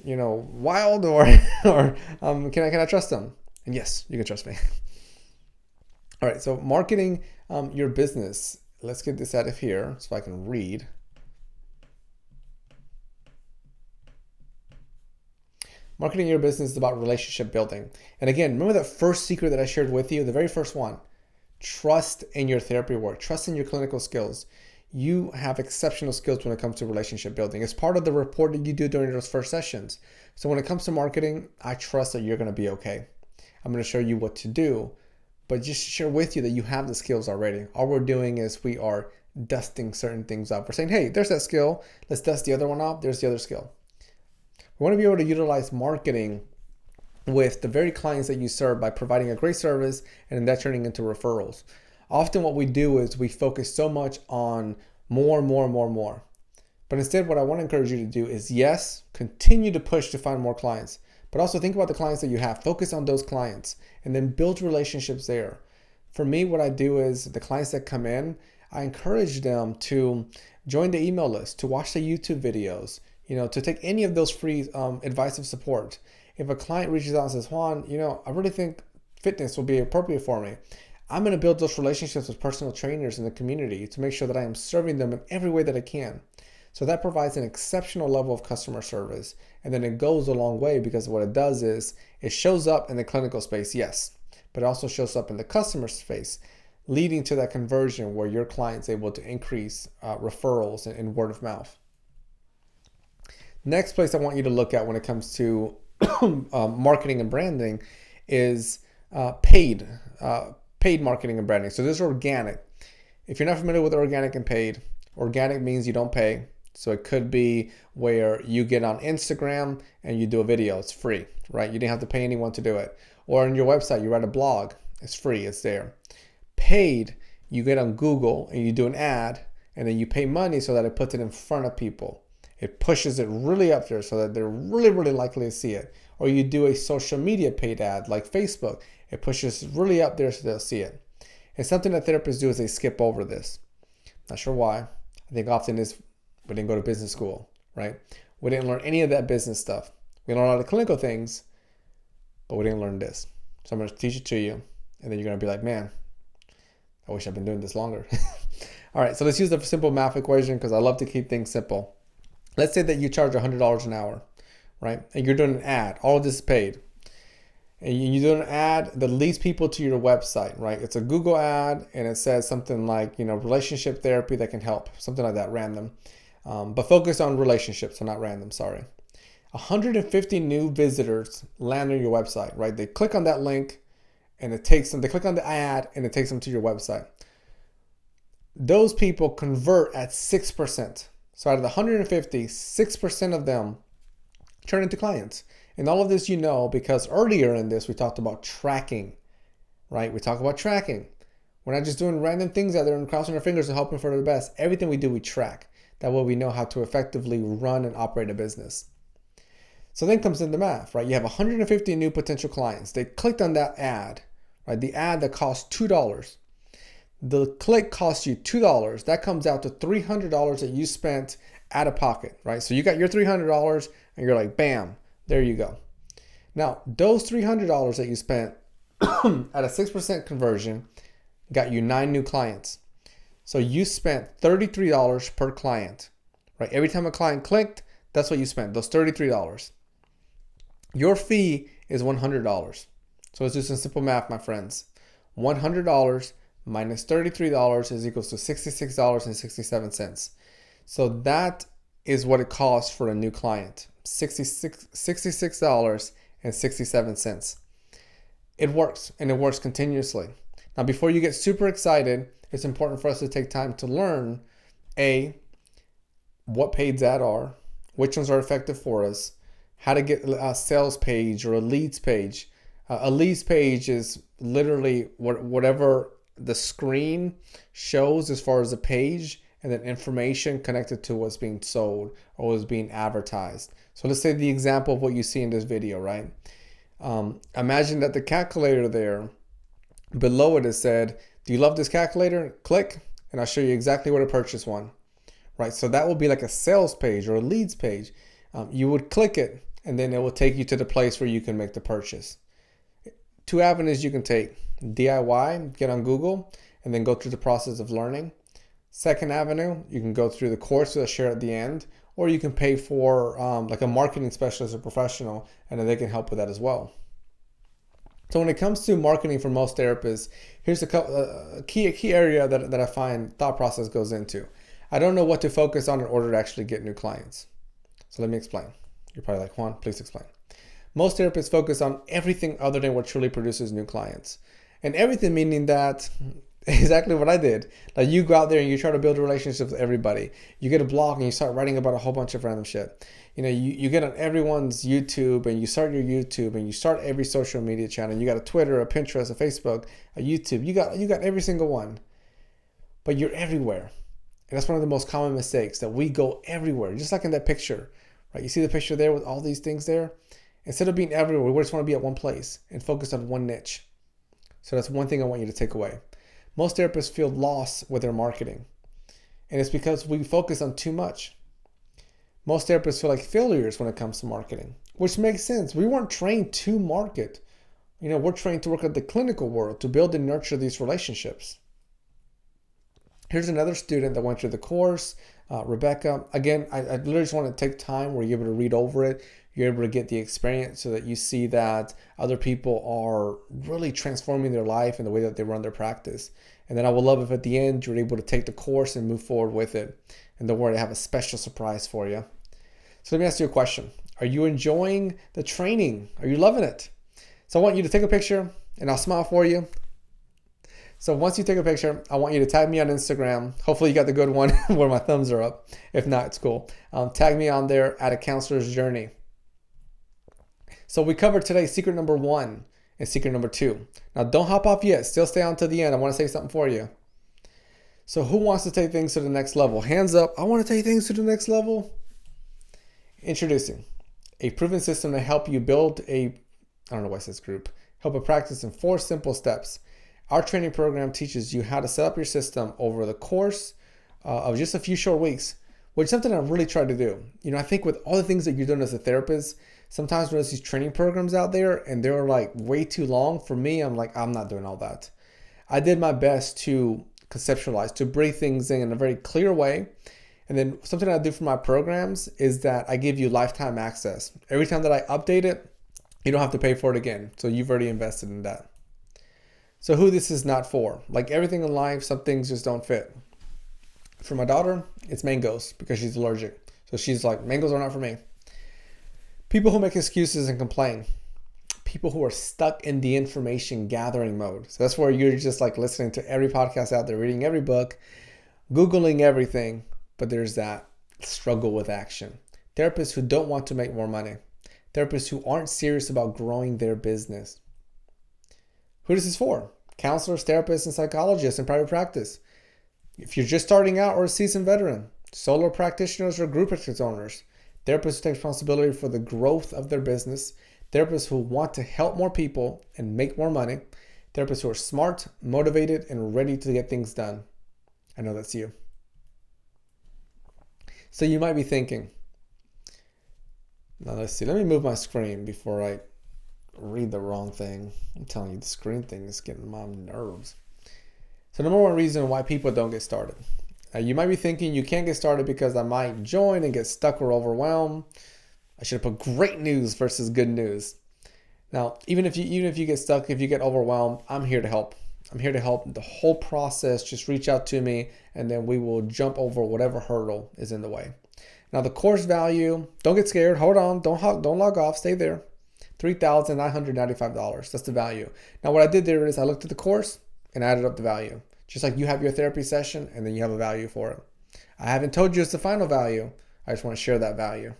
Speaker 1: wild or, can I trust them? And yes, you can trust me. All right, so marketing your business. Let's get this out of here so I can read. Marketing your business is about relationship building. And again, remember that first secret that I shared with you, the very first one. Trust in your therapy work. Trust in your clinical skills. You have exceptional skills when it comes to relationship building. It's part of the report that you do during those first sessions. So when it comes to marketing, I trust that you're going to be okay. I'm going to show you what to do, but just share with you that you have the skills already. All we're doing is we are dusting certain things up. We're saying, hey, there's that skill. Let's dust the other one off. There's the other skill. We want to be able to utilize marketing with the very clients that you serve by providing a great service and that turning into referrals. Often what we do is we focus so much on more. But instead, what I want to encourage you to do is, yes, continue to push to find more clients, but also think about the clients that you have. Focus on those clients and then build relationships there. For me, what I do is the clients that come in, I encourage them to join the email list, to watch the YouTube videos, to take any of those free advice of support. If a client reaches out and says, Juan, I really think fitness will be appropriate for me, I'm going to build those relationships with personal trainers in the community to make sure that I am serving them in every way that I can. So that provides an exceptional level of customer service. And then it goes a long way because what it does is it shows up in the clinical space, yes, but it also shows up in the customer space, leading to that conversion where your client's able to increase referrals and word of mouth. Next place I want you to look at when it comes to marketing and branding is paid marketing and branding. So this is organic. If you're not familiar with organic and paid, organic means you don't pay. So it could be where you get on Instagram and you do a video. It's free, right? You didn't have to pay anyone to do it. Or on your website, you write a blog. It's free. It's there. Paid, you get on Google and you do an ad and then you pay money so that it puts it in front of people. It pushes it really up there so that they're really, really likely to see it. Or you do a social media paid ad like Facebook. It pushes really up there so they'll see it. And something that therapists do is they skip over this. Not sure why. I think often is we didn't go to business school, right? We didn't learn any of that business stuff. We learned a lot of clinical things, but we didn't learn this. So I'm going to teach it to you. And then you're going to be like, man, I wish I'd been doing this longer. All right, so let's use the simple math equation because I love to keep things simple. Let's say that you charge $100 an hour, right? And you're doing an ad. All of this is paid. And you do an ad that leads people to your website, right? It's a Google ad and it says something like, relationship therapy that can help, something like that, random. But focus on relationships, so not random, sorry. 150 new visitors land on your website, right? They click on that link and it takes them, they click on the ad and it takes them to your website. Those people convert at 6%. So out of the 150, 6% of them turn into clients. And all of this because earlier in this, we talked about tracking, right? We talk about tracking. We're not just doing random things out there and crossing our fingers and hoping for the best. Everything we do, we track. That way we know how to effectively run and operate a business. So then comes in the math, right? You have 150 new potential clients. They clicked on that ad, right? The ad that costs $2. The click costs you $2. That comes out to $300 that you spent out of pocket, right? So you got your $300 and you're like, bam, there you go. Now, those $300 that you spent at a 6% conversion got you 9 new clients. So you spent $33 per client, right? Every time a client clicked, that's what you spent, those $33. Your fee is $100. So let's do some simple math, my friends. $100 minus $33 is equals to $66.67. So that is what it costs for a new client, $66.67. It works, and it works continuously. Now, before you get super excited, it's important for us to take time to learn, what paid ads are, which ones are effective for us, how to get a sales page or a leads page. A leads page is literally whatever the screen shows as far as a page, and then information connected to what's being sold or what's being advertised. So let's say the example of what you see in this video, right? Imagine that the calculator there, below it is said, do you love this calculator? Click, and I'll show you exactly where to purchase one, right? So that will be like a sales page or a leads page. You would click it, and then it will take you to the place where you can make the purchase. Two avenues you can take: DIY, get on Google, and then go through the process of learning. Second avenue, you can go through the course that I share at the end, or you can pay for like a marketing specialist or professional, and then they can help with that as well. So when it comes to marketing for most therapists, here's a key area that I find thought process goes into. I don't know what to focus on in order to actually get new clients. So let me explain. You're probably like, Juan, please explain. Most therapists focus on everything other than what truly produces new clients. And everything meaning that exactly what I did. Like, you go out there and you try to build relationships with everybody. You get a blog and you start writing about a whole bunch of random shit. You know, you get on everyone's YouTube and you start your YouTube and you start every social media channel. You got a Twitter, a Pinterest, a Facebook, a YouTube. You got every single one. But you're everywhere. And that's one of the most common mistakes, that we go everywhere. Just like in that picture, right? You see the picture there with all these things there? Instead of being everywhere, we just want to be at one place and focus on one niche. So that's one thing I want you to take away. Most therapists feel lost with their marketing. And it's because we focus on too much. Most therapists feel like failures when it comes to marketing, which makes sense. We weren't trained to market. You know, we're trained to work at the clinical world, to build and nurture these relationships. Here's another student that went through the course, Rebecca. Again, I literally just want to take time where you're able to read over it. You're able to get the experience so that you see that other people are really transforming their life and the way that they run their practice. And then I would love if at the end you're able to take the course and move forward with it. And don't worry, I have a special surprise for you. So let me ask you a question. Are you enjoying the training? Are you loving it? So I want you to take a picture and I'll smile for you. So once you take a picture, I want you to tag me on Instagram. Hopefully you got the good one where my thumbs are up. If not, it's cool. Tag me on there at A Counselor's Journey. So we covered today secret number 1 and secret number 2. Now don't hop off yet. Still stay on to the end. I want to say something for you. So who wants to take things to the next level? Hands up. I want to take things to the next level. Introducing a proven system to help you build I don't know why it says group, help a practice in 4 simple steps. Our training program teaches you how to set up your system over the course of just a few short weeks, which is something I really try to do. You know, I think with all the things that you're doing as a therapist, sometimes there's these training programs out there and they're like way too long. For me, I'm like, I'm not doing all that. I did my best to conceptualize, to break things in a very clear way. And then something I do for my programs is that I give you lifetime access. Every time that I update it, you don't have to pay for it again. So you've already invested in that. So who this is not for? Like everything in life, some things just don't fit. For my daughter, it's mangoes because she's allergic. So she's like, mangoes are not for me. People who make excuses and complain. People who are stuck in the information gathering mode. So that's where you're just like listening to every podcast out there, reading every book, Googling everything. But there's that struggle with action. Therapists who don't want to make more money. Therapists who aren't serious about growing their business. Who this is for? Counselors, therapists, and psychologists in private practice. If you're just starting out or a seasoned veteran, solo practitioners or group practice owners, therapists who take responsibility for the growth of their business, therapists who want to help more people and make more money, therapists who are smart, motivated, and ready to get things done. I know that's you. So you might be thinking, now let's see, let me move my screen before I read the wrong thing. I'm telling you, the screen thing is getting my nerves. So number 1 reason why people don't get started. You might be thinking you can't get started because I might join and get stuck or overwhelmed. I should have put great news versus good news. Now, even if you get stuck, if you get overwhelmed, I'm here to help. I'm here to help the whole process. Just reach out to me and then we will jump over whatever hurdle is in the way. Now the course value, don't get scared. Hold on. Don't log off. Stay there. $3,995. That's the value. Now what I did there is I looked at the course and added up the value. Just like you have your therapy session and then you have a value for it. I haven't told you it's the final value. I just want to share that value.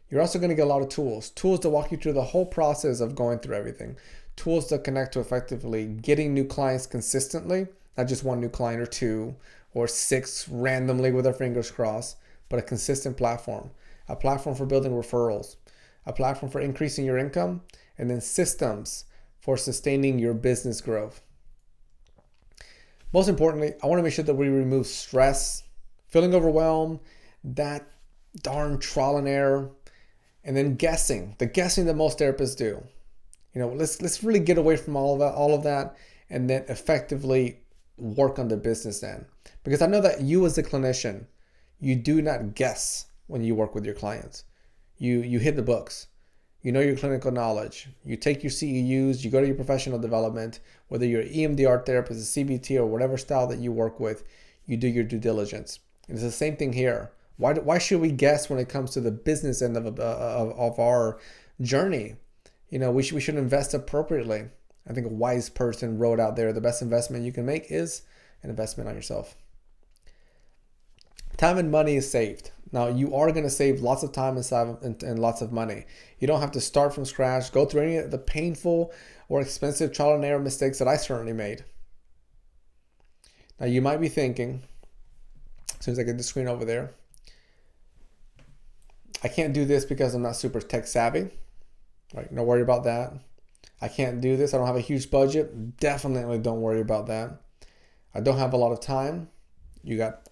Speaker 1: You're also going to get a lot of tools to walk you through the whole process of going through everything. Tools that connect to effectively getting new clients consistently not just one new client or two or six randomly with our fingers crossed, but a consistent platform, a platform for building referrals, a platform for increasing your income, and then systems for sustaining your business growth. Most importantly, I want to make sure that we remove stress, feeling overwhelmed, that darn trial and error, and then the guessing that most therapists do. Let's really get away from all of that, and then effectively work on the business end. Because I know that you as a clinician, you do not guess when you work with your clients. You hit the books. You know your clinical knowledge. You take your CEUs, you go to your professional development, whether you're an EMDR therapist, a CBT, or whatever style that you work with, you do your due diligence. And it's the same thing here. Why should we guess when it comes to the business end of our journey? We should invest appropriately. I think a wise person wrote out there, the best investment you can make is an investment on yourself. Time and money is saved. Now, you are going to save lots of time and lots of money. You don't have to start from scratch, go through any of the painful or expensive trial and error mistakes that I certainly made. Now, you might be thinking, as soon as I get the screen over there, I can't do this because I'm not super tech savvy. Right? No worry about that. I can't do this. I don't have a huge budget. Definitely don't worry about that. I don't have a lot of time. You got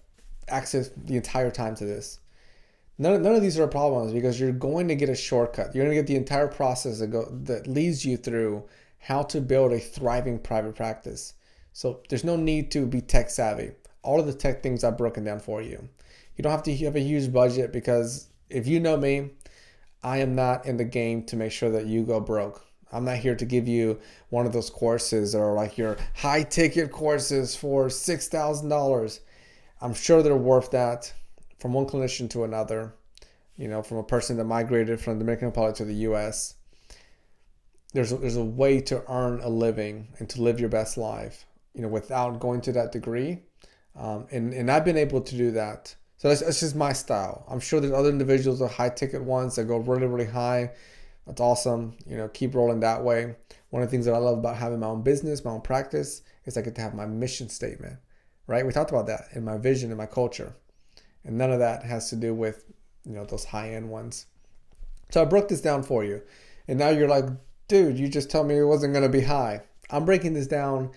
Speaker 1: access the entire time to this. None of these are problems because you're going to get a shortcut. You're going to get the entire process that leads you through how to build a thriving private practice. So there's no need to be tech savvy. All of the tech things I've broken down for you. You don't have to have a huge budget because if you know me, I am not in the game to make sure that you go broke. I'm not here to give you one of those courses or like your high ticket courses for $6,000. I'm sure they're worth that from one clinician to another, from a person that migrated from the Dominican Republic to the US. There's a way to earn a living and to live your best life, without going to that degree. And I've been able to do that. So that's just my style. I'm sure there's other individuals with high ticket ones that go really, really high. That's awesome. Keep rolling that way. One of the things that I love about having my own business, my own practice, is I get to have my mission statement, right? We talked about that in my vision and my culture. And none of that has to do with, those high-end ones. So I broke this down for you. And now you're like, dude, you just told me it wasn't going to be high. I'm breaking this down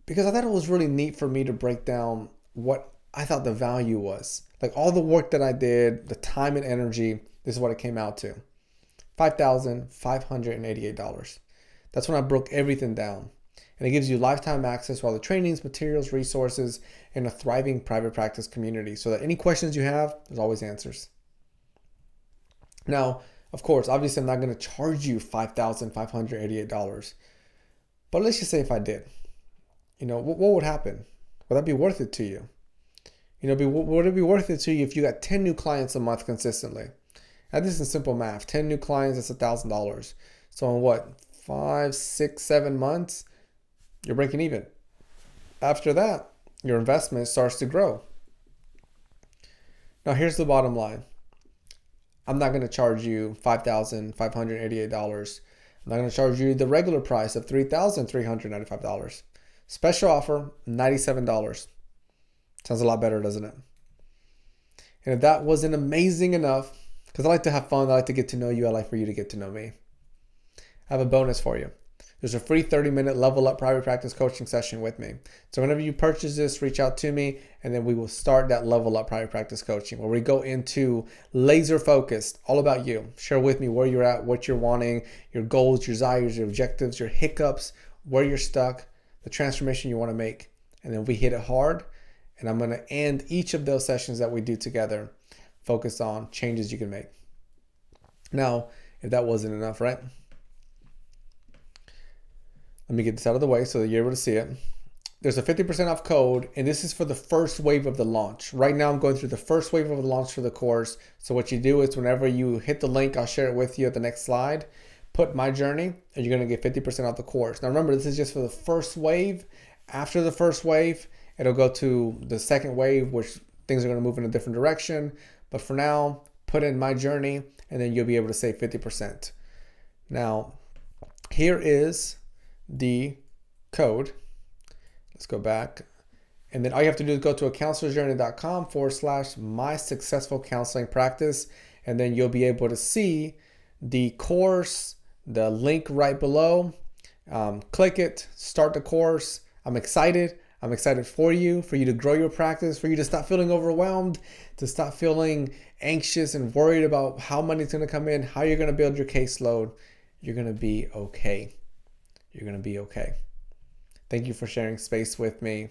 Speaker 1: because I thought it was really neat for me to break down what I thought the value was. Like all the work that I did, the time and energy, this is what it came out to. $5,588. That's when I broke everything down. And it gives you lifetime access to all the trainings, materials, resources, and a thriving private practice community so that any questions you have, there's always answers. Now, of course, obviously I'm not going to charge you $5,588. But let's just say if I did, what would happen? Would that be worth it to you? Would it be worth it to you if you got 10 new clients a month consistently? Now, this is simple math. 10 new clients, that's $1,000. So in what, 5, 6, 7 months, you're breaking even. After that, your investment starts to grow. Now, here's the bottom line. I'm not going to charge you $5,588. I'm not going to charge you the regular price of $3,395. Special offer, $97. Sounds a lot better, doesn't it? And if that wasn't amazing enough, because I like to have fun, I like to get to know you, I like for you to get to know me, I have a bonus for you. There's a free 30-minute level up private practice coaching session with me. So whenever you purchase this, reach out to me, and then we will start that level up private practice coaching where we go into laser focused, all about you. Share with me where you're at, what you're wanting, your goals, your desires, your objectives, your hiccups, where you're stuck, the transformation you want to make. And then we hit it hard. And I'm going to end each of those sessions that we do together focused on changes you can make. Now, if that wasn't enough, right? Let me get this out of the way so that you're able to see it. There's a 50% off code, and this is for the first wave of the launch. Right now, I'm going through the first wave of the launch for the course. So what you do is whenever you hit the link, I'll share it with you at the next slide. Put my journey, and you're going to get 50% off the course. Now, remember, this is just for the first wave. After the first wave, it'll go to the second wave, which things are going to move in a different direction. But for now, put in my journey, and then you'll be able to save 50%. Now, here is the code. Let's go back. And then all you have to do is go to acounselorjourney.com/my successful counseling practice. And then you'll be able to see the course, the link right below. Click it, start the course. I'm excited. I'm excited for you to grow your practice, for you to stop feeling overwhelmed, to stop feeling anxious and worried about how money's going to come in, how you're going to build your caseload. You're going to be okay. You're going to be okay. Thank you for sharing space with me.